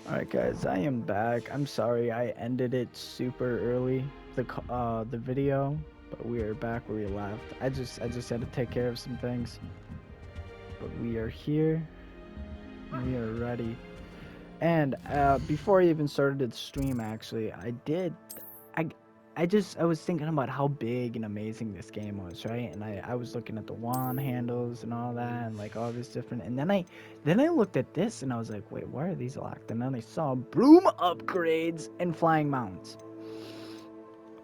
Alright guys, I am back. I'm sorry I ended it super early, the video, but we are back where we left. I just had to take care of some things, but we are here. We are ready. And before I even started the stream, actually, I I was thinking about how big and amazing this game was, right? And I was looking at the wand handles and all that, and like all this different. And then I looked at this and I was like, wait, why are these locked? And then I saw broom upgrades and flying mounts.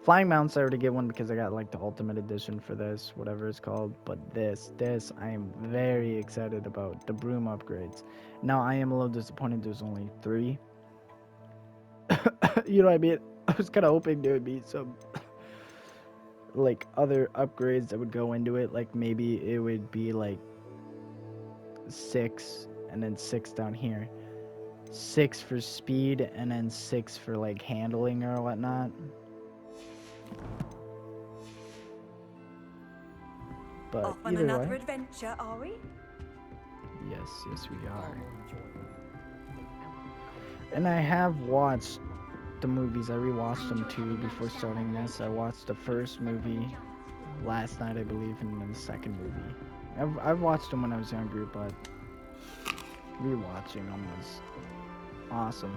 Flying mounts, I already get one because I got like the ultimate edition for this, whatever it's called. But this, I am very excited about the broom upgrades. Now I am a little disappointed. There's only 3. You know what I mean? I was kind of hoping there would be some like other upgrades that would go into it. Like maybe it would be like 6 and then 6 down here. 6 for speed and then 6 for like handling or whatnot. But Off on either another way, adventure, are we? yes, we are. And I have watched the movies. I rewatched them too before starting this. I watched the first movie last night, I believe, and then the second movie. I've watched them when I was younger, but rewatching them was awesome.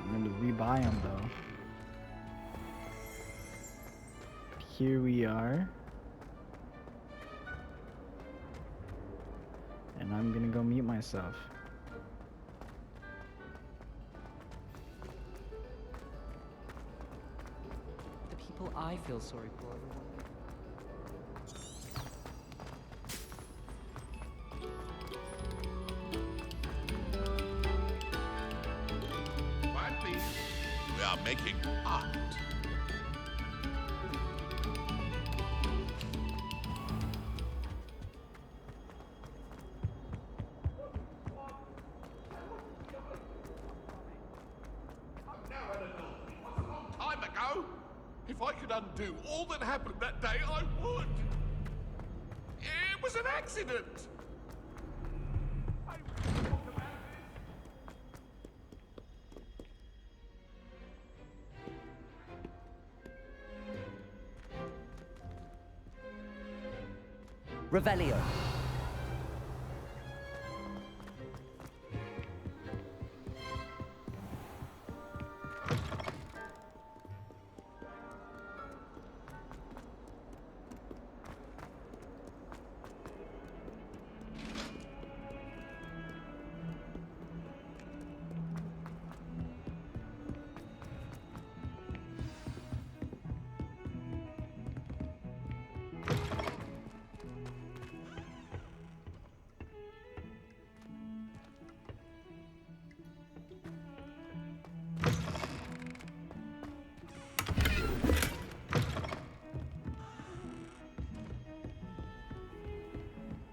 I'm gonna rebuy them though. Here we are. And I'm gonna go mute myself. The people I feel sorry for. Quietly, we are making art. Time ago. If I could undo all that happened that day, I would. It was an accident. Revelio.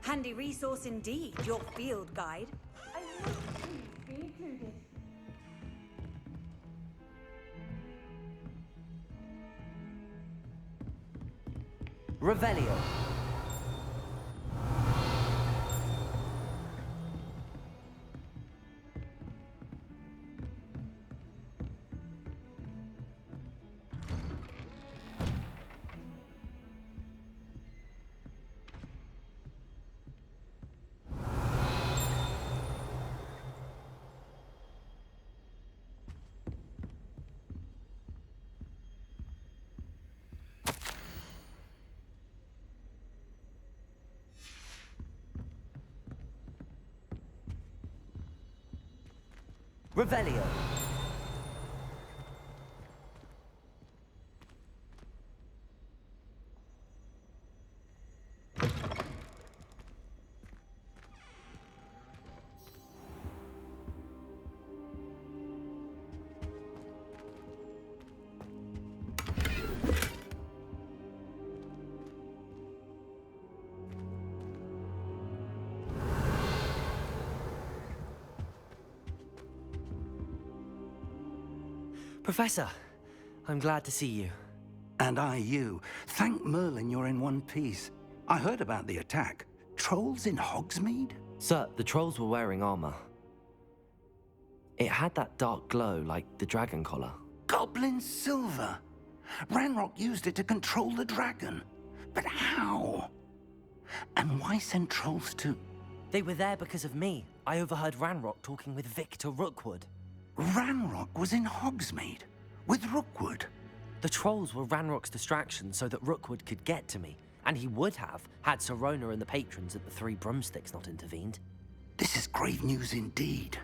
Handy resource indeed, your field guide. I would please be included. Revelio. Revelio. Professor, I'm glad to see you. And I you. Thank Merlin you're in one piece. I heard about the attack. Trolls in Hogsmeade? Sir, the trolls were wearing armor. It had that dark glow like the dragon collar. Goblin silver! Ranrock used it to control the dragon. But how? And why send trolls to... They were there because of me. I overheard Ranrock talking with Victor Rookwood. Ranrock was in Hogsmeade with Rookwood. The trolls were Ranrock's distraction so that Rookwood could get to me, and he would have had Serona and the patrons at the Three Broomsticks not intervened. This is grave news indeed.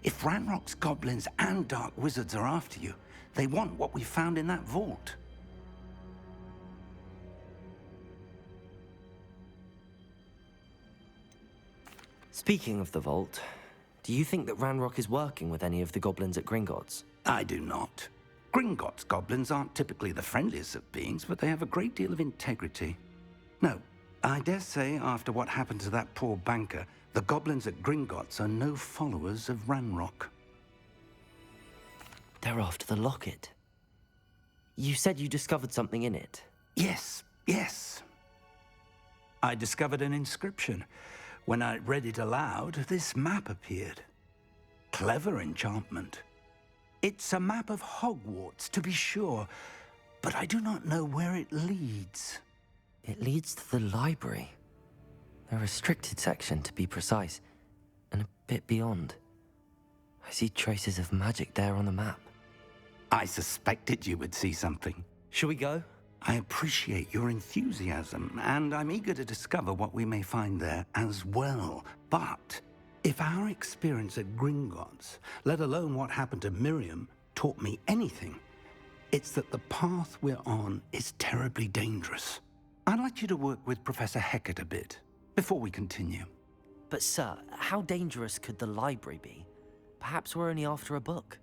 If Ranrock's goblins and dark wizards are after you, they want what we found in that vault. Speaking of the vault, do you think that Ranrock is working with any of the goblins at Gringotts? I do not. Gringotts goblins aren't typically the friendliest of beings, but they have a great deal of integrity. No, I dare say after what happened to that poor banker, the goblins at Gringotts are no followers of Ranrock. They're after the locket. You said you discovered something in it. Yes. I discovered an inscription. When I read it aloud, this map appeared. Clever enchantment. It's a map of Hogwarts, to be sure, but I do not know where it leads. It leads to the library. A restricted section, to be precise, and a bit beyond. I see traces of magic there on the map. I suspected you would see something. Shall we go? I appreciate your enthusiasm, and I'm eager to discover what we may find there as well. But if our experience at Gringotts, let alone what happened to Miriam, taught me anything, it's that the path we're on is terribly dangerous. I'd like you to work with Professor Hecat a bit before we continue. But sir, how dangerous could the library be? Perhaps we're only after a book.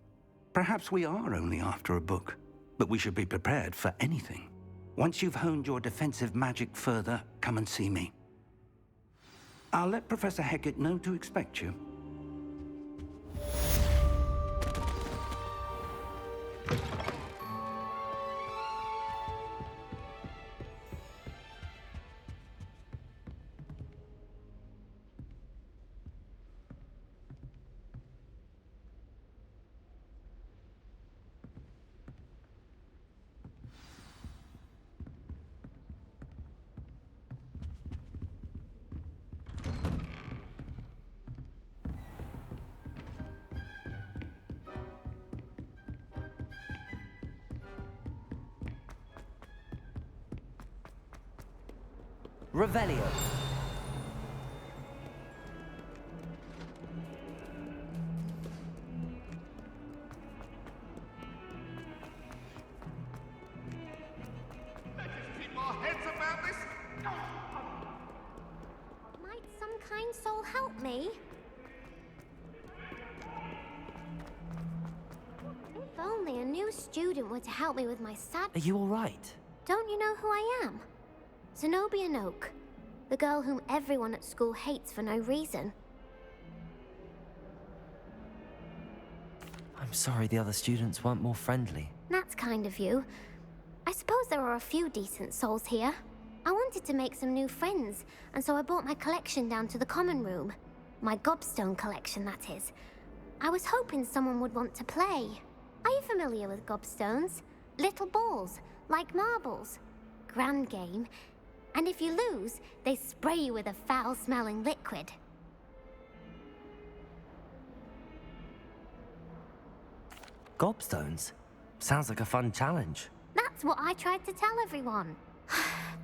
Perhaps we are only after a book, but we should be prepared for anything. Once you've honed your defensive magic further, come and see me. I'll let Professor Hecat know to expect you. Revelio. Let's just keep our heads about this. Might some kind soul help me? If only a new student were to help me with my sad... Are you all right? Don't you know who I am? Zenobia Noak, the girl whom everyone at school hates for no reason. I'm sorry the other students weren't more friendly. That's kind of you. I suppose there are a few decent souls here. I wanted to make some new friends, and so I brought my collection down to the common room. My gobstone collection, that is. I was hoping someone would want to play. Are you familiar with gobstones? Little balls, like marbles. Grand game. And if you lose, they spray you with a foul-smelling liquid. Gobstones? Sounds like a fun challenge. That's what I tried to tell everyone.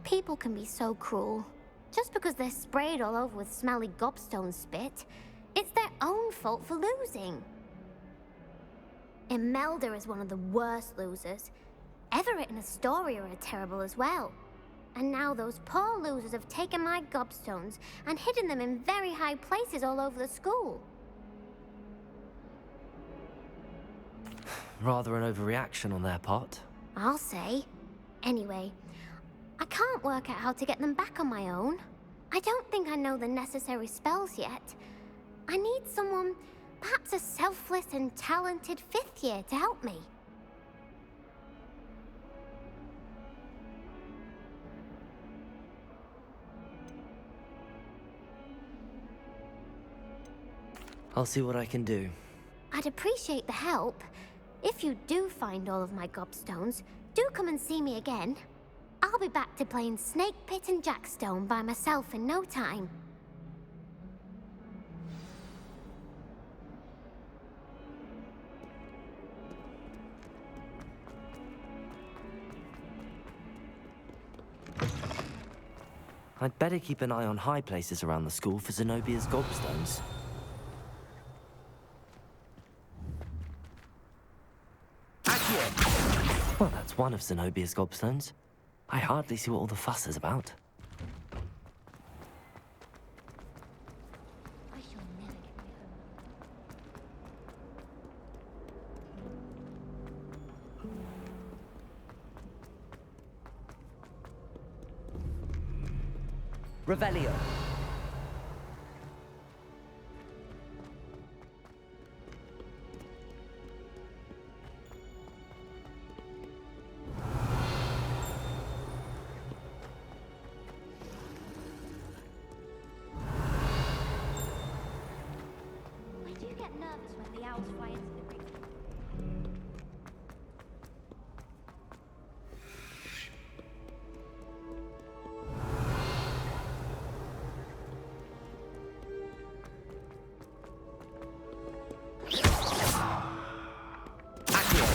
People can be so cruel. Just because they're sprayed all over with smelly gobstone spit, it's their own fault for losing. Imelda is one of the worst losers. Everett and Astoria are terrible as well. And now those poor losers have taken my gobstones and hidden them in very high places all over the school. Rather an overreaction on their part. I'll say. Anyway, I can't work out how to get them back on my own. I don't think I know the necessary spells yet. I need someone, perhaps a selfless and talented fifth year to help me. I'll see what I can do. I'd appreciate the help. If you do find all of my gobstones, do come and see me again. I'll be back to playing Snake Pit and Jackstone by myself in no time. I'd better keep an eye on high places around the school for Zenobia's gobstones. Accio! Well, that's one of Zenobia's gobstones. I hardly see what all the fuss is about. I shall never get my home. Revelio. I do get nervous when the owls fly into the room. Accio.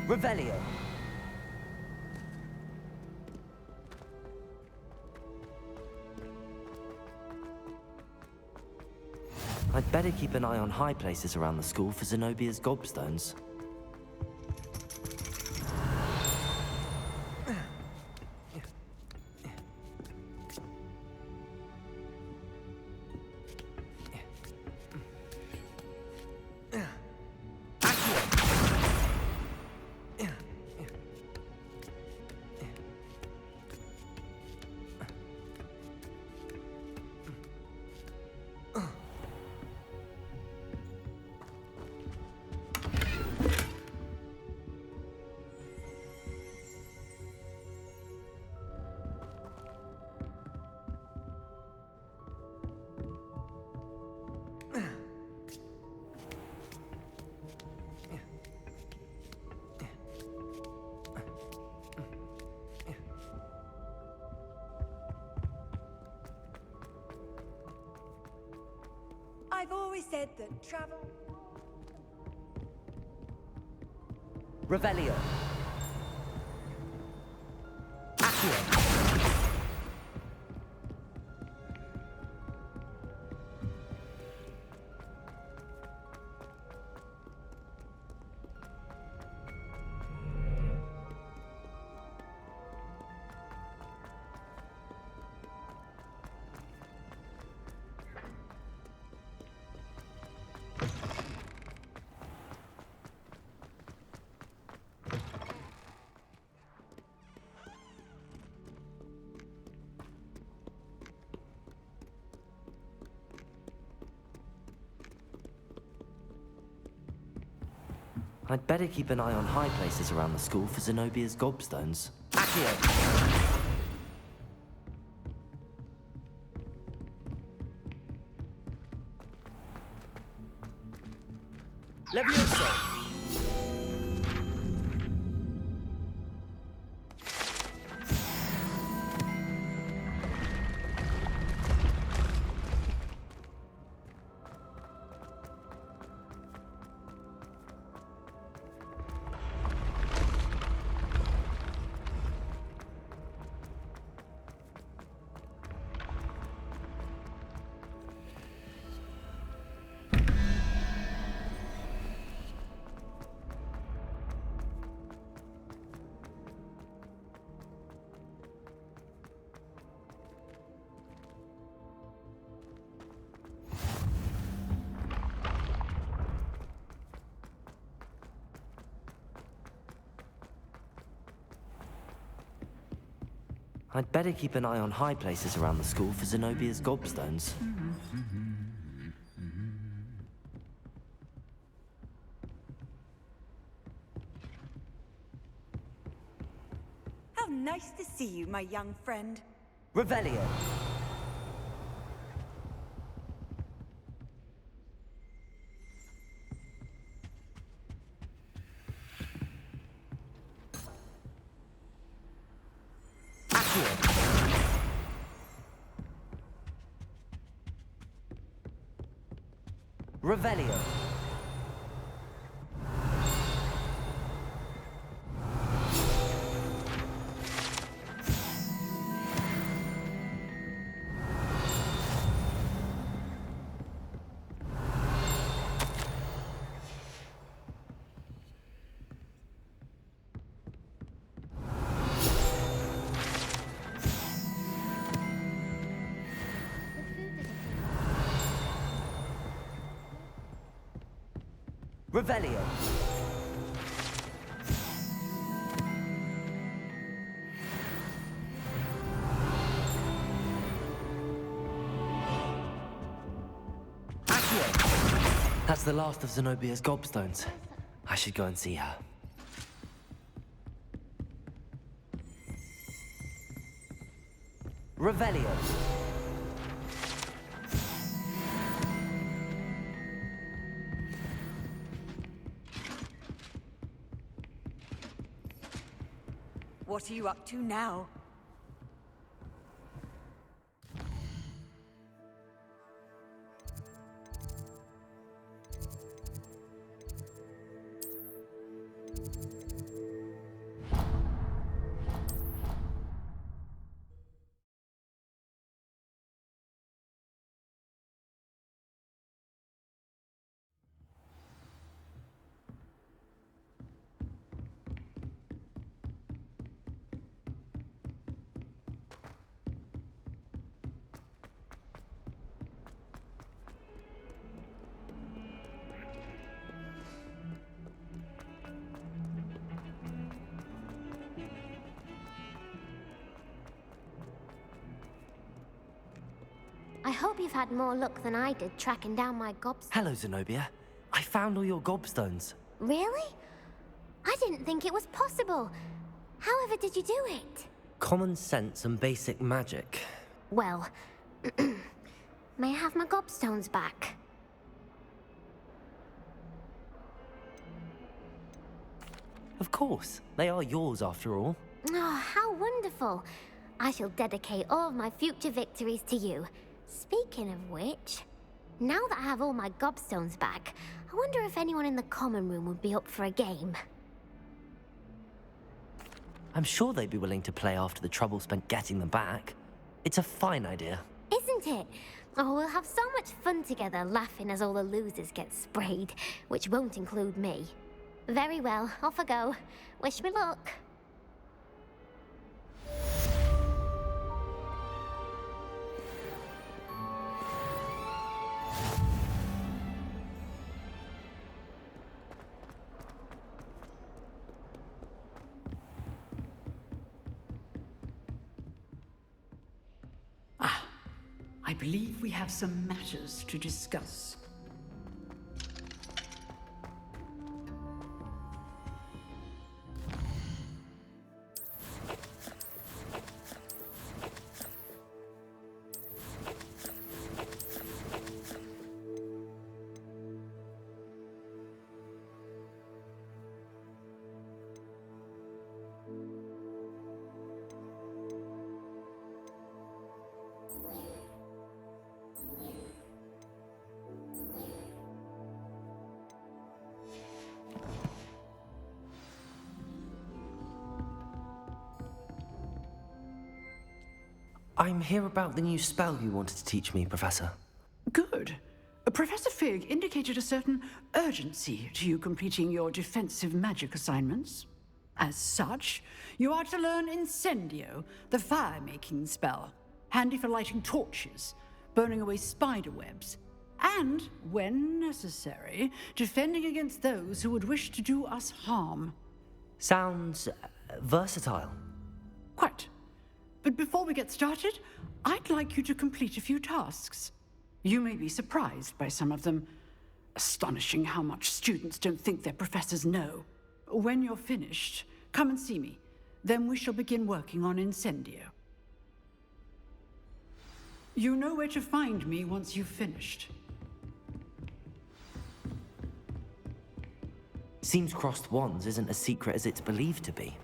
Revelio. I'd better keep an eye on high places around the school for Zenobia's gobstones. I've always said that travel... Revelio. Accio. I'd better keep an eye on high places around the school for Zenobia's gobstones. Accio! Levioso! I'd better keep an eye on high places around the school for Zenobia's gobstones. How nice to see you, my young friend. Revelio. Accio. Revelio. Revelio. Accio. That's the last of Zenobia's gobstones. I should go and see her. Revelio. What are you up to now? I hope you've had more luck than I did tracking down my gobstones. Hello, Zenobia. I found all your gobstones. Really? I didn't think it was possible. However did you do it? Common sense and basic magic. Well, may I have my gobstones back? Of course. They are yours after all. Oh, how wonderful. I shall dedicate all of my future victories to you. Speaking of which, now that I have all my gobstones back, I wonder if anyone in the common room would be up for a game. I'm sure they'd be willing to play after the trouble spent getting them back. It's a fine idea. Isn't it? Oh, we'll have so much fun together laughing as all the losers get sprayed, which won't include me. Very well, off I go. Wish me luck. I believe we have some matters to discuss. I'm here about the new spell you wanted to teach me, Professor. Good. Professor Fig indicated a certain urgency to you completing your defensive magic assignments. As such, you are to learn Incendio, the fire-making spell, handy for lighting torches, burning away spider webs, and, when necessary, defending against those who would wish to do us harm. Sounds versatile. Quite. But before we get started, I'd like you to complete a few tasks. You may be surprised by some of them. Astonishing how much students don't think their professors know. When you're finished, come and see me. Then we shall begin working on Incendio. You know where to find me once you've finished. Seems crossed wands isn't as secret as it's believed to be.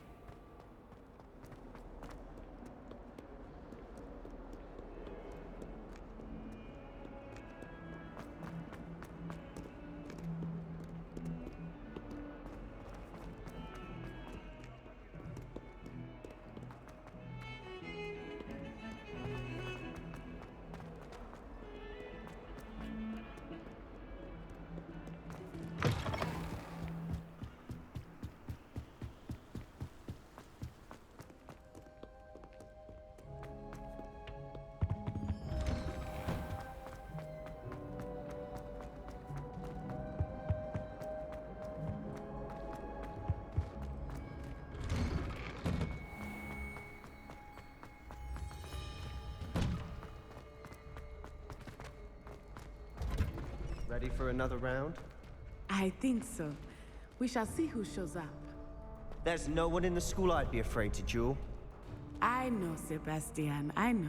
Ready for another round? I think so. We shall see who shows up. There's no one in the school I'd be afraid to duel. I know, Sebastian, I know.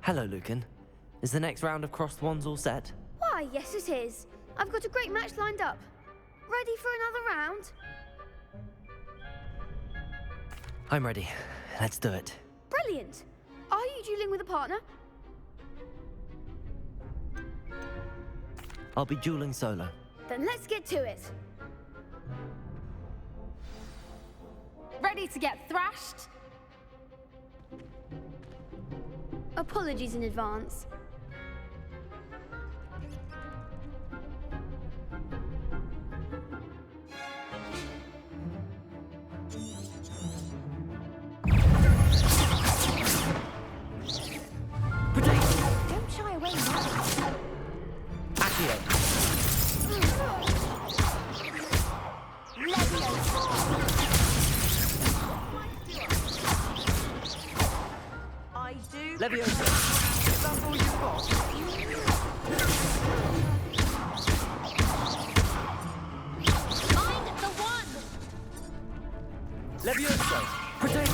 Hello, Lucan. Is the next round of Crossed Wands all set? Why, yes it is. I've got a great match lined up. Ready for another round? I'm ready. Let's do it. Brilliant. Are you dueling with a partner? I'll be dueling solo. Then let's get to it. Ready to get thrashed? Apologies in advance. Don't shy away now. Accio. I do. Leviosa. That's all you've got. Find the one! Leviosa. Protect.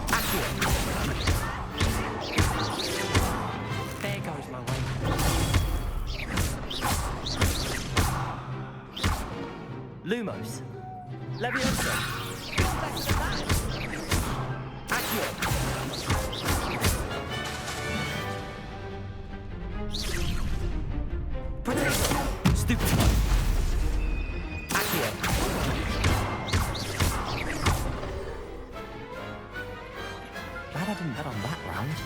Accio. There goes my way. Lumos. Leviosa. Accio. Potato. Stupid. Accio. Glad I didn't bet on that round.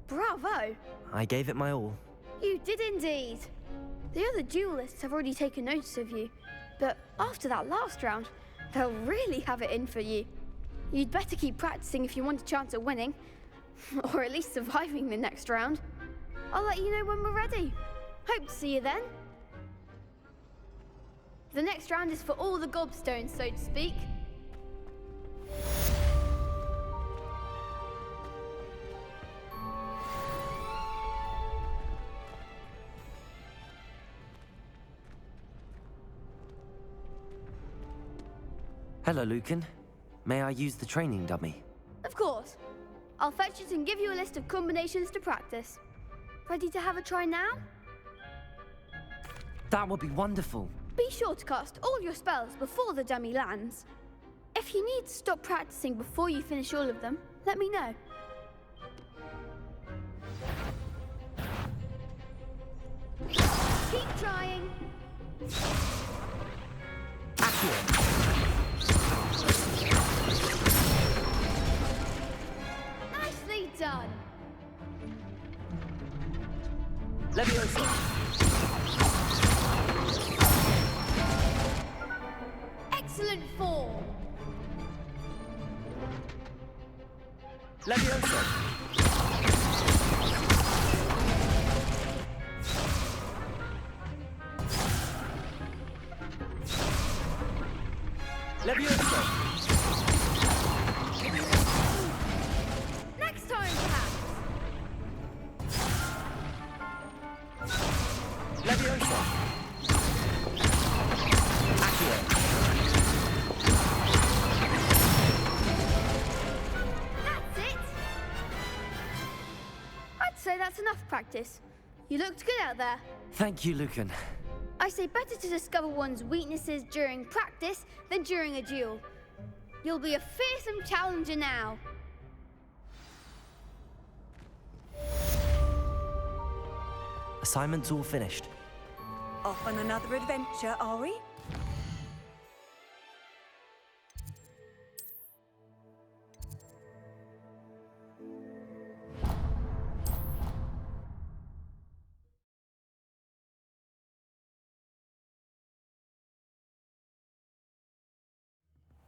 Bravo! I gave it my all. You did indeed. The other duelists have already taken notice of you, but after that last round, they'll really have it in for you. You'd better keep practicing if you want a chance at winning, or at least surviving the next round. I'll let you know when we're ready. Hope to see you then. The next round is for all the gobstones, so to speak. Hello, Lucan. May I use the training dummy? Of course. I'll fetch it and give you a list of combinations to practice. Ready to have a try now? That would be wonderful. Be sure to cast all your spells before the dummy lands. If you need to stop practicing before you finish all of them, let me know. Keep trying. Accio. Nicely done. Leviosa. Excellent form. Leviosa. Leviosa. Next time, perhaps. Leviosa. Accio. That's it. I'd say that's enough practice. You looked good out there. Thank you, Lucan. I say better to discover one's weaknesses during practice than during a duel. You'll be a fearsome challenger now. Assignment's all finished. Off on another adventure, are we?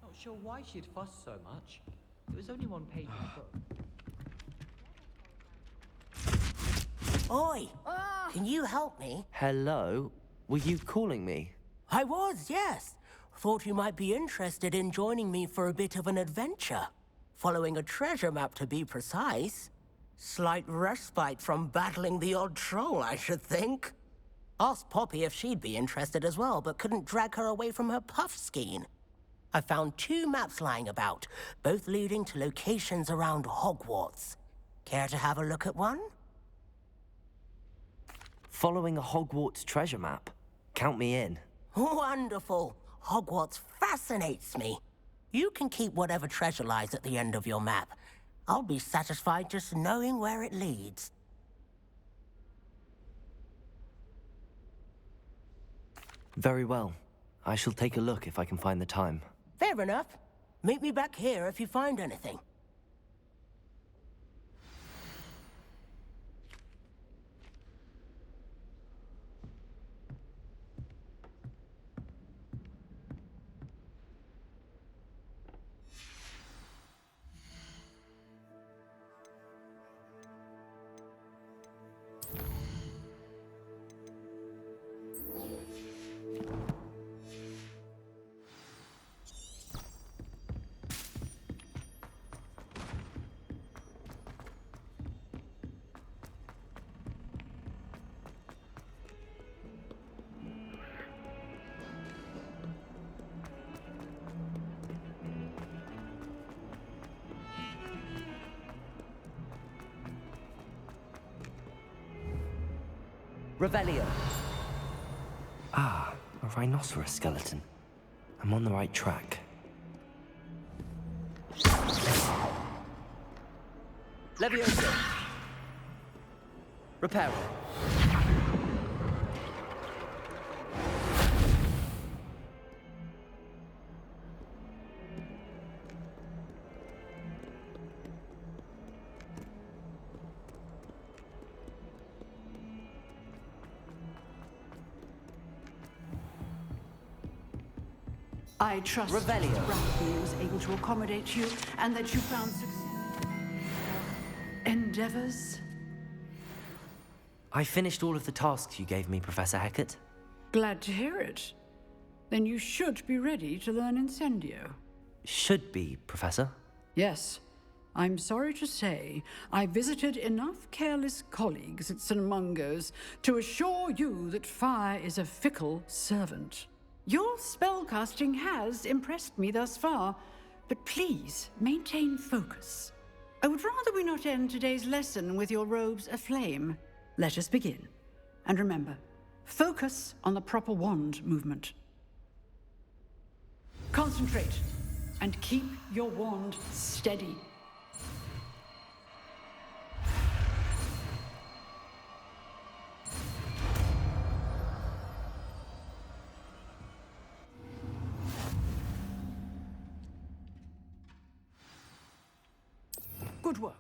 Not sure why she'd fuss so much. It was only one page in the book. Oi! Can you help me? Hello? Were you calling me? I was, yes. Thought you might be interested in joining me for a bit of an adventure. Following a treasure map, to be precise. Slight respite from battling the odd troll, I should think. Asked Poppy if she'd be interested as well, but couldn't drag her away from her puff skein. I found 2 maps lying about, both leading to locations around Hogwarts. Care to have a look at one? Following a Hogwarts treasure map? Count me in. Wonderful. Hogwarts fascinates me. You can keep whatever treasure lies at the end of your map. I'll be satisfied just knowing where it leads. Very well. I shall take a look if I can find the time. Fair enough. Meet me back here if you find anything. Revelio! Ah, a rhinoceros skeleton. I'm on the right track. Levioso! Reparo! I trust Revelio. that Bradley was able to accommodate you and that you found success. Endeavors? I finished all of the tasks you gave me, Professor Hecat. Glad to hear it. Then you should be ready to learn Incendio. Should be, Professor. Yes. I'm sorry to say, I visited enough careless colleagues at St. Mungo's to assure you that fire is a fickle servant. Your spellcasting has impressed me thus far, but please maintain focus. I would rather we not end today's lesson with your robes aflame. Let us begin. And remember, focus on the proper wand movement. Concentrate, and keep your wand steady. Good work.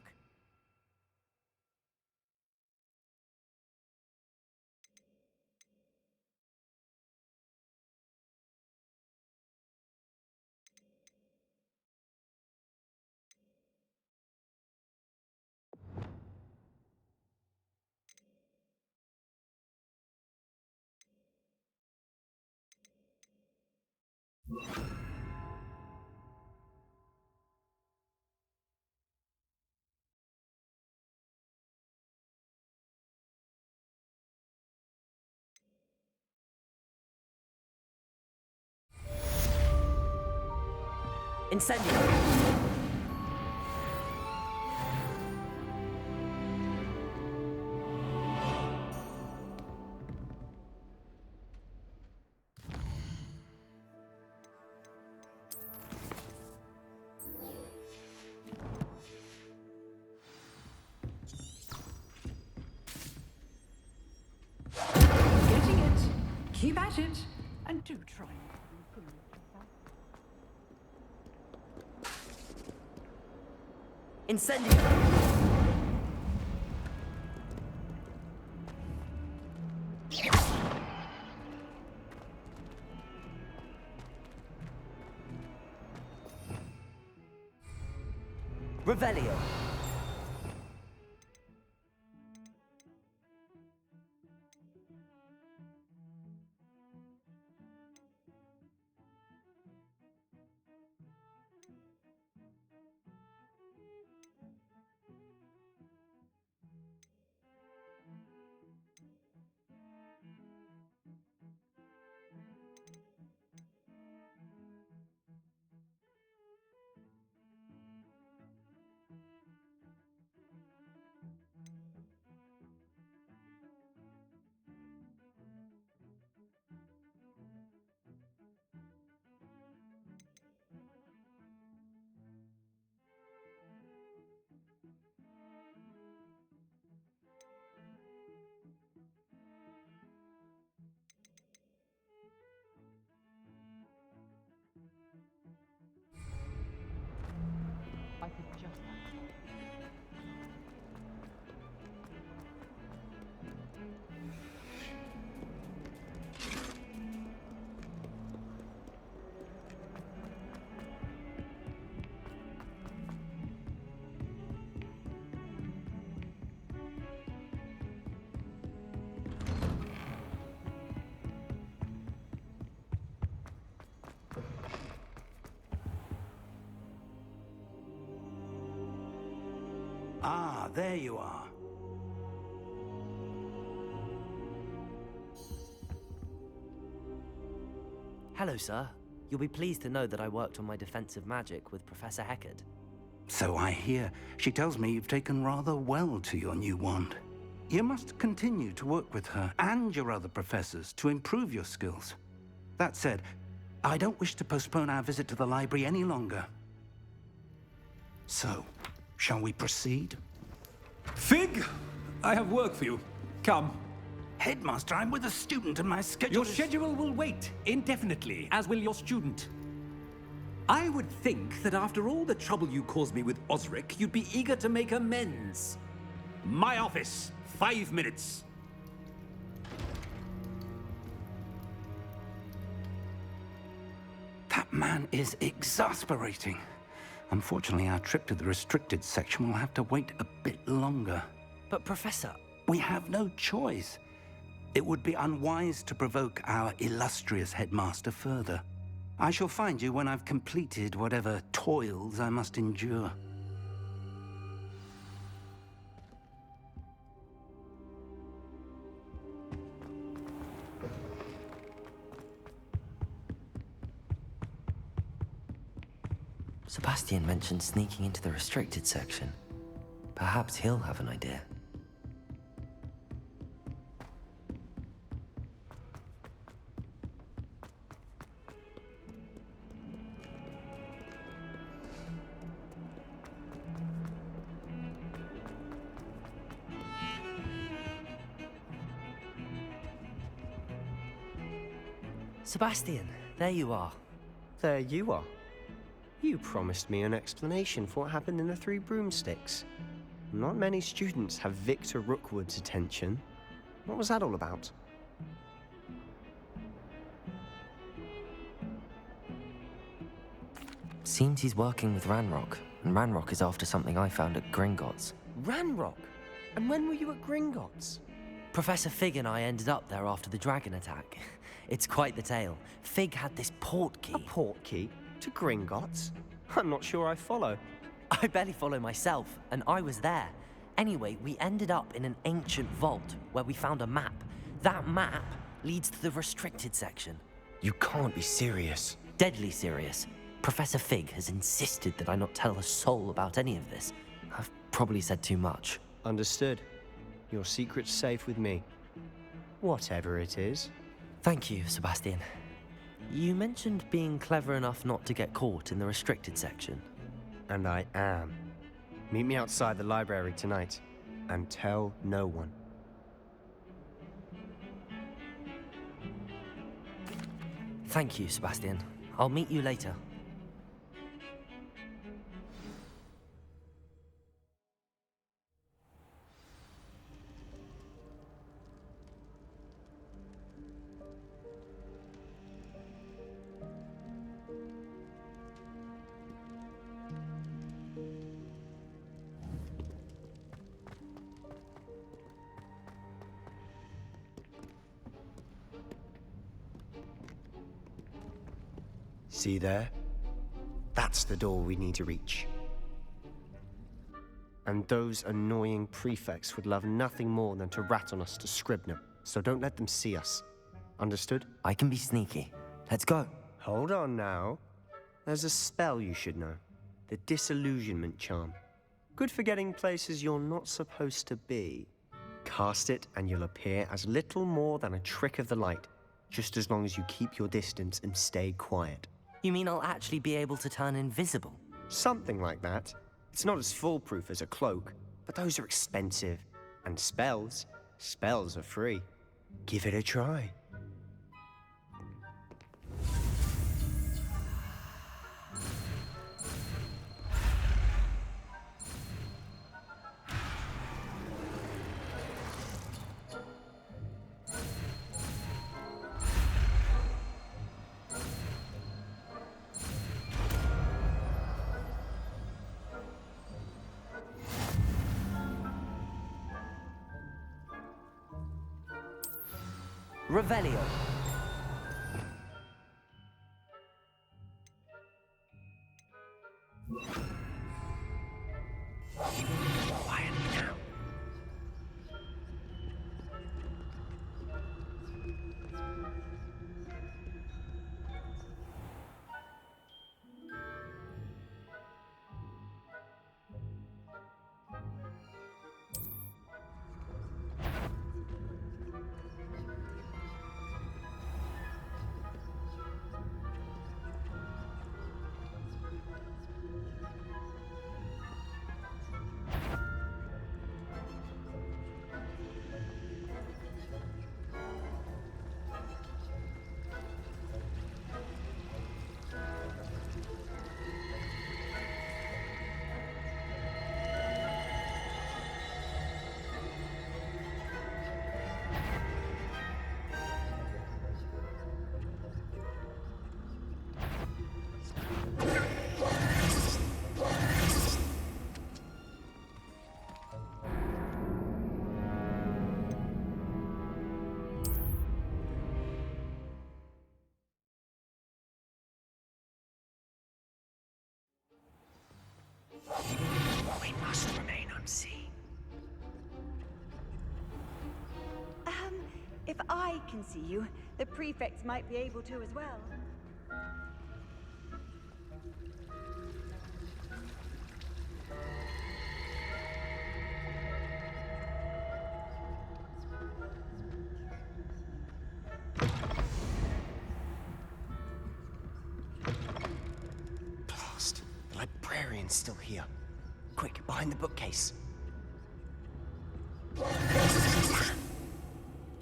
Incendio! Getting it. Keep at it. And do try. Incendio! Revelio! could just have Ah, there you are. Hello, sir. You'll be pleased to know that I worked on my defensive magic with Professor Heckard. So I hear. She tells me you've taken rather well to your new wand. You must continue to work with her and your other professors to improve your skills. That said, I don't wish to postpone our visit to the library any longer. So, shall we proceed? Fig, I have work for you. Come. Headmaster, I'm with a student and my schedule Your schedule will wait indefinitely, as will your student. I would think that after all the trouble you caused me with Osric, you'd be eager to make amends. My office, 5 minutes. That man is exasperating. Unfortunately, our trip to the restricted section will have to wait a bit longer. But, Professor... We have no choice. It would be unwise to provoke our illustrious headmaster further. I shall find you when I've completed whatever toils I must endure. Sebastian mentioned sneaking into the restricted section. Perhaps he'll have an idea. Sebastian, there you are. There you are. You promised me an explanation for what happened in the Three Broomsticks. Not many students have Victor Rookwood's attention. What was that all about? Seems he's working with Ranrock, and Ranrock is after something I found at Gringotts. Ranrock? And when were you at Gringotts? Professor Fig and I ended up there after the dragon attack. It's quite the tale. Fig had this port key. A port key? To Gringotts? I'm not sure I follow. I barely follow myself, and I was there. Anyway, we ended up in an ancient vault where we found a map. That map leads to the restricted section. You can't be serious. Deadly serious. Professor Fig has insisted that I not tell a soul about any of this. I've probably said too much. Understood. Your secret's safe with me. Whatever it is. Thank you, Sebastian. You mentioned being clever enough not to get caught in the restricted section. And I am. Meet me outside the library tonight, and tell no one. Thank you, Sebastian. I'll meet you later. See there? That's the door we need to reach. And those annoying prefects would love nothing more than to rat on us to Scribner, so don't let them see us. Understood? I can be sneaky. Let's go. Hold on now. There's a spell you should know. The Disillusionment Charm. Good for getting places you're not supposed to be. Cast it and you'll appear as little more than a trick of the light, just as long as you keep your distance and stay quiet. You mean I'll actually be able to turn invisible? Something like that. It's not as foolproof as a cloak, but those are expensive. And spells are free. Give it a try. Revelio. Quiet now. We must remain unseen. If I can see you, the prefects might be able to as well. Blast. The librarian's still here. Quick, behind the bookcase.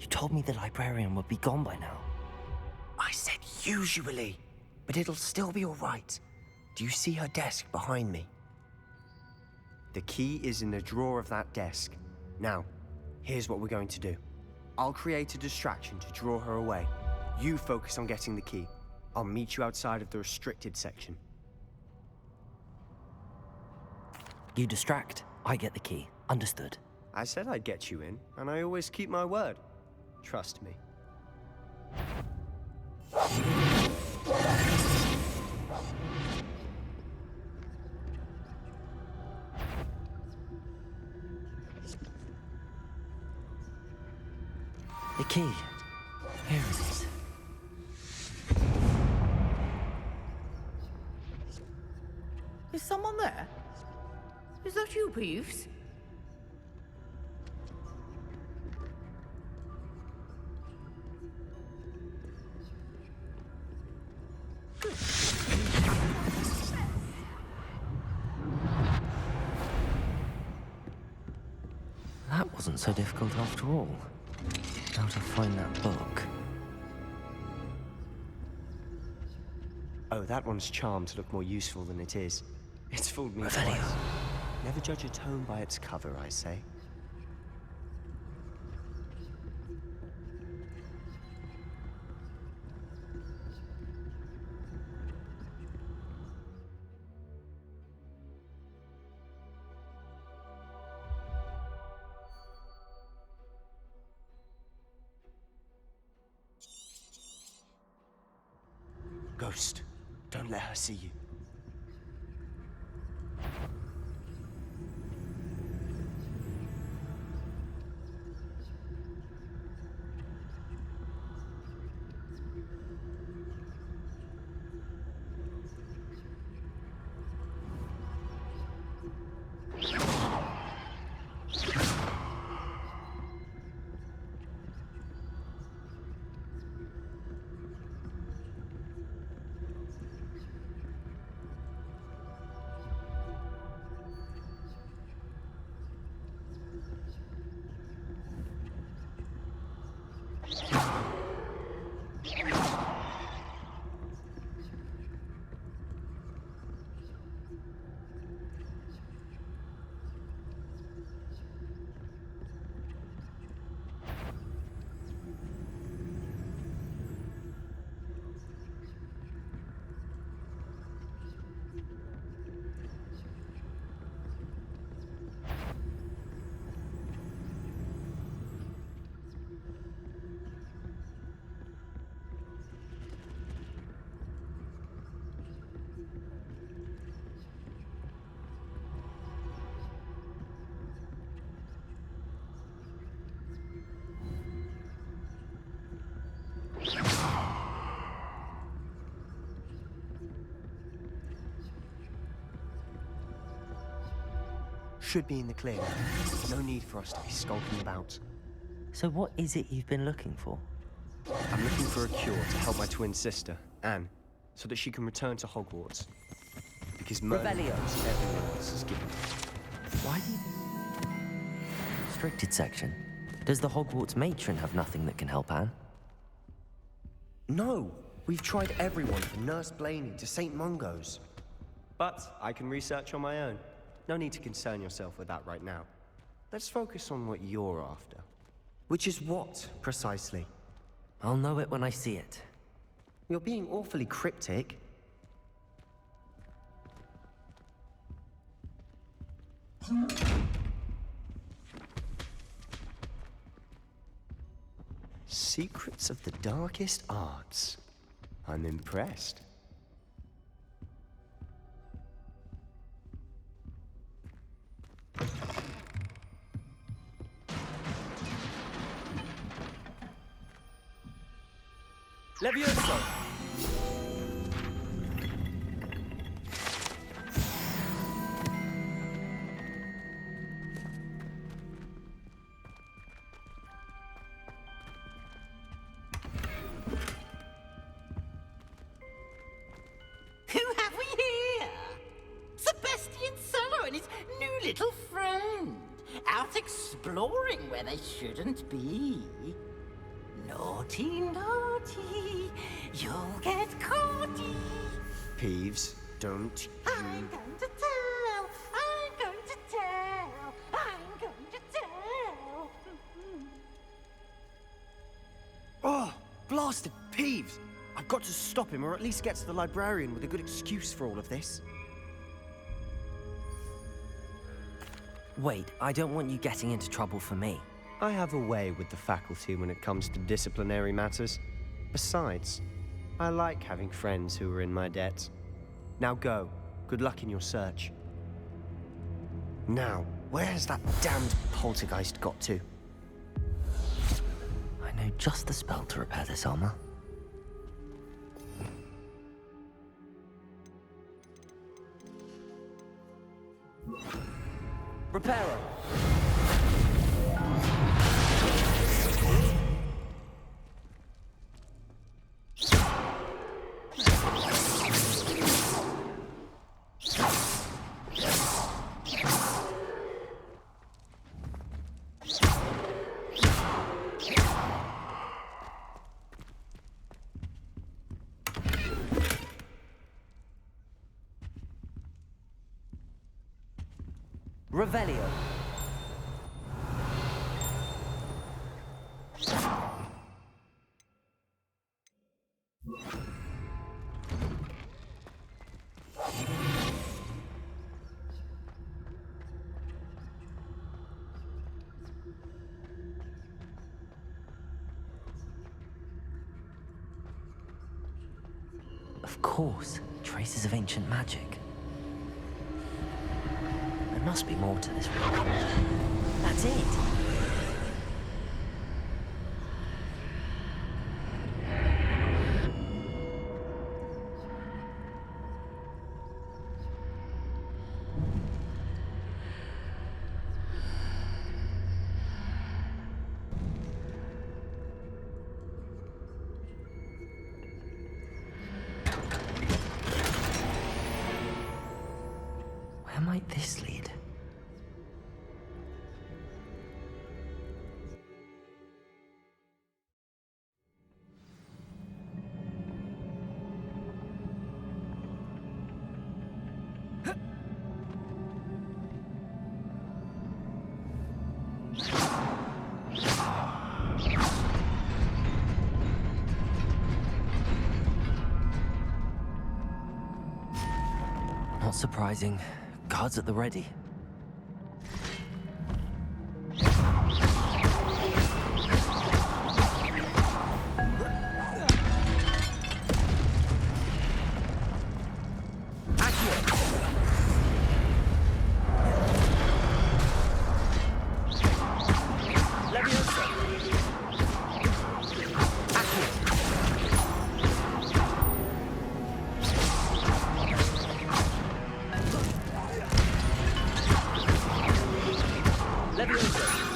You told me the librarian would be gone by now. I said usually, but it'll still be all right. Do you see her desk behind me? The key is in the drawer of that desk. Now, here's what we're going to do. I'll create a distraction to draw her away. You focus on getting the key. I'll meet you outside of the restricted section. You distract, I get the key. Understood. I said I'd get you in, and I always keep my word. Trust me. The key. Here it is. Is someone there? Is that you, Peeves? That wasn't so difficult after all. How to find that book. Oh, that one's charmed to look more useful than it is. It's fooled me Revelio. twice. Never judge a tome by its cover, I say. Ghost, don't let her see you. should be in the clear. No need for us to be skulking about. So what is it you've been looking for? I'm looking for a cure to help my twin sister, Anne, so that she can return to Hogwarts. Because Merlin knows everyone else is given. Why do you... Restricted section? Does the Hogwarts matron have nothing that can help Anne? No! We've tried everyone from Nurse Blaney to St. Mungo's. But I can research on my own. No need to concern yourself with that right now. Let's focus on what you're after. Which is what, precisely? I'll know it when I see it. You're being awfully cryptic. Secrets of the darkest arts. I'm impressed. Levioso! Who have we here? Sebastian Solo and his new little friend. Out exploring where they shouldn't be. Naughty, naughty, you'll get caughty. Peeves, don't you... I'm going to tell, I'm going to tell, I'm going to tell. Oh, blasted Peeves! I've got to stop him, or at least get to the librarian with a good excuse for all of this. Wait, I don't want you getting into trouble for me. I have a way with the faculty when it comes to disciplinary matters. Besides, I like having friends who are in my debt. Now go. Good luck in your search. Now, where has that damned poltergeist got to? I know just the spell to repair this armor. Reparo! Revelio. Of course, traces of ancient magic. There must be more to this room. That's it. Where might this lead? Not surprising. Guards at the ready. Levioso!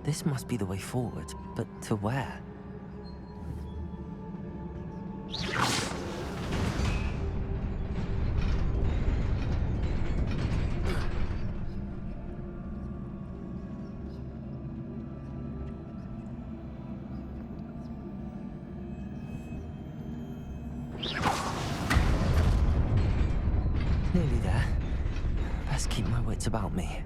This must be the way forward, but to where? Nearly there. Best keep my wits about me.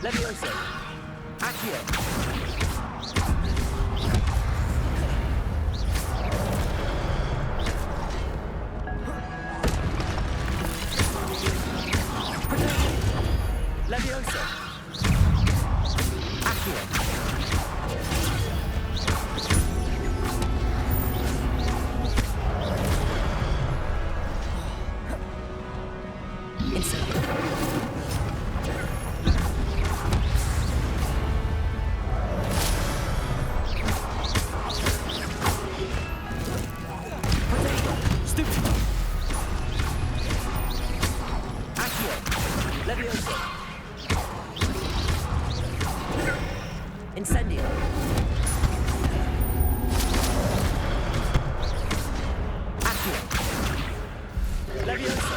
Levioso! Accio! Levioso! Accio! Incendio. Accio. Levioso.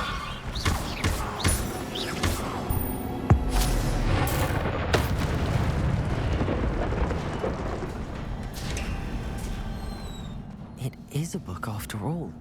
It is a book after all.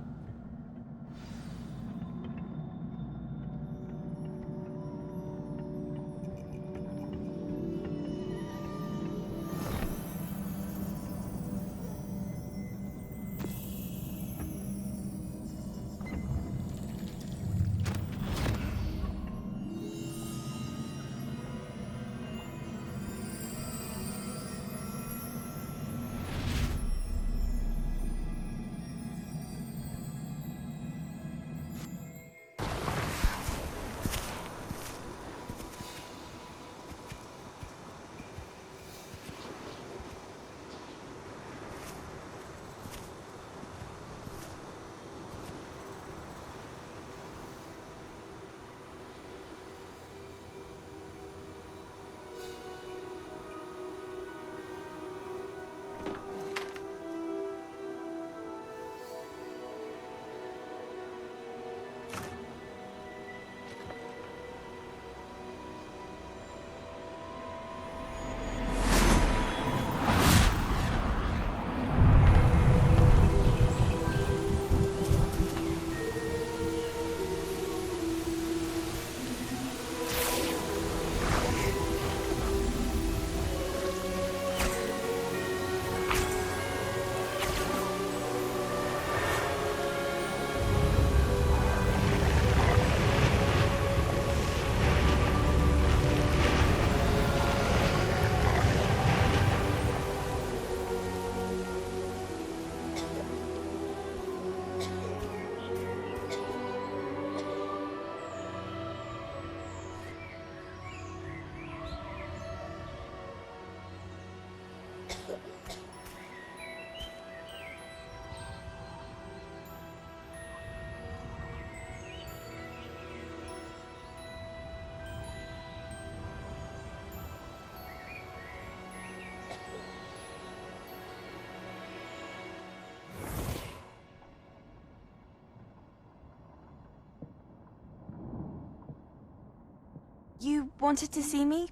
You wanted to see me?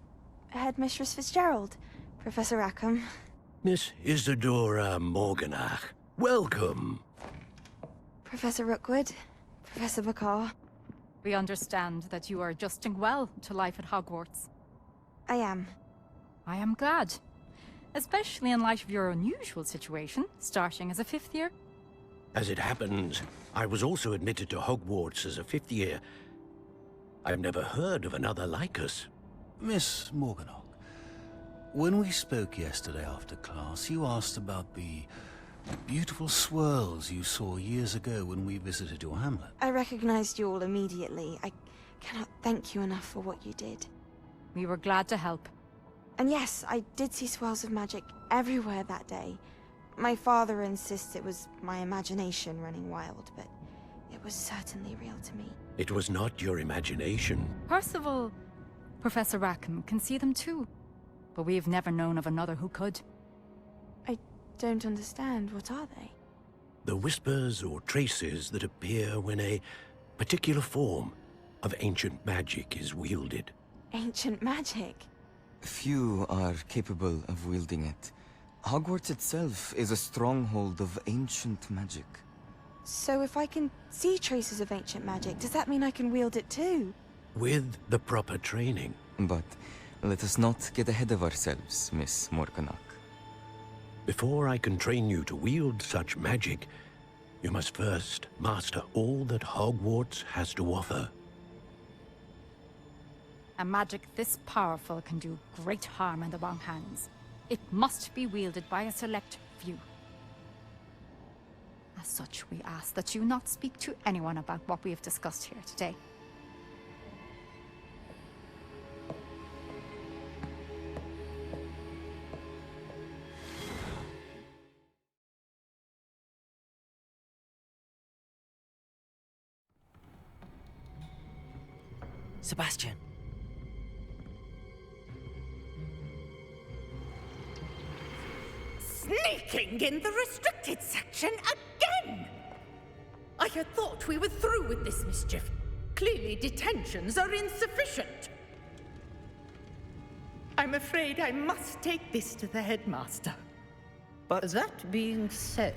Headmistress Fitzgerald, Professor Rackham. Miss Isadora Morganach, welcome. Professor Rookwood, Professor Bakar. We understand that you are adjusting well to life at Hogwarts. I am. I am glad. Especially in light of your unusual situation, starting as a 5th year. As it happens, I was also admitted to Hogwarts as a 5th year. I've never heard of another like us. Miss Morganach, when we spoke yesterday after class, you asked about the beautiful swirls you saw years ago when we visited your hamlet. I recognized you all immediately. I cannot thank you enough for what you did. We were glad to help. And yes, I did see swirls of magic everywhere that day. My father insists it was my imagination running wild, but it was certainly real to me. It was not your imagination. Percival, Professor Rackham can see them too. But we've never known of another who could. I don't understand. What are they? The whispers or traces that appear when a particular form of ancient magic is wielded. Ancient magic? Few are capable of wielding it. Hogwarts itself is a stronghold of ancient magic. So if I can see traces of ancient magic, does that mean I can wield it too? With the proper training. But let us not get ahead of ourselves, Miss Morganach. Before I can train you to wield such magic, you must first master all that Hogwarts has to offer. A magic this powerful can do great harm in the wrong hands. It must be wielded by a select few. As such, we ask that you not speak to anyone about what we have discussed here today. Sebastian. Sneaking in the restricted section again! I had thought we were through with this mischief. Clearly detentions are insufficient. I'm afraid I must take this to the headmaster. But that being said,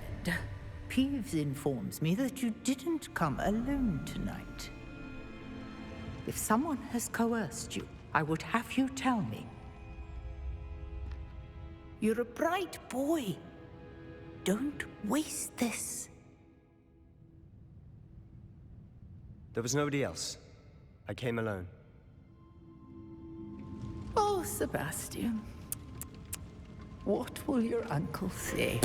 Peeves informs me that you didn't come alone tonight. If someone has coerced you, I would have you tell me. You're a bright boy. Don't waste this. There was nobody else. I came alone. Oh, Sebastian. What will your uncle say?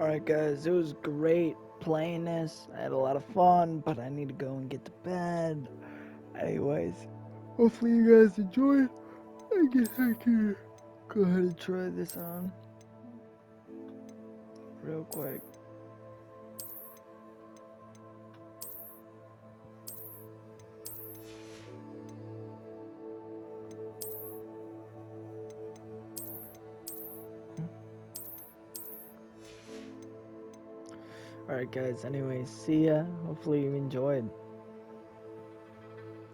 Alright guys, it was great playing this. I had a lot of fun, but I need to go and get to bed. Anyways, hopefully you guys enjoyed. I guess I can go ahead and try this on real quick. Alright guys, anyways, see ya. Hopefully you enjoyed.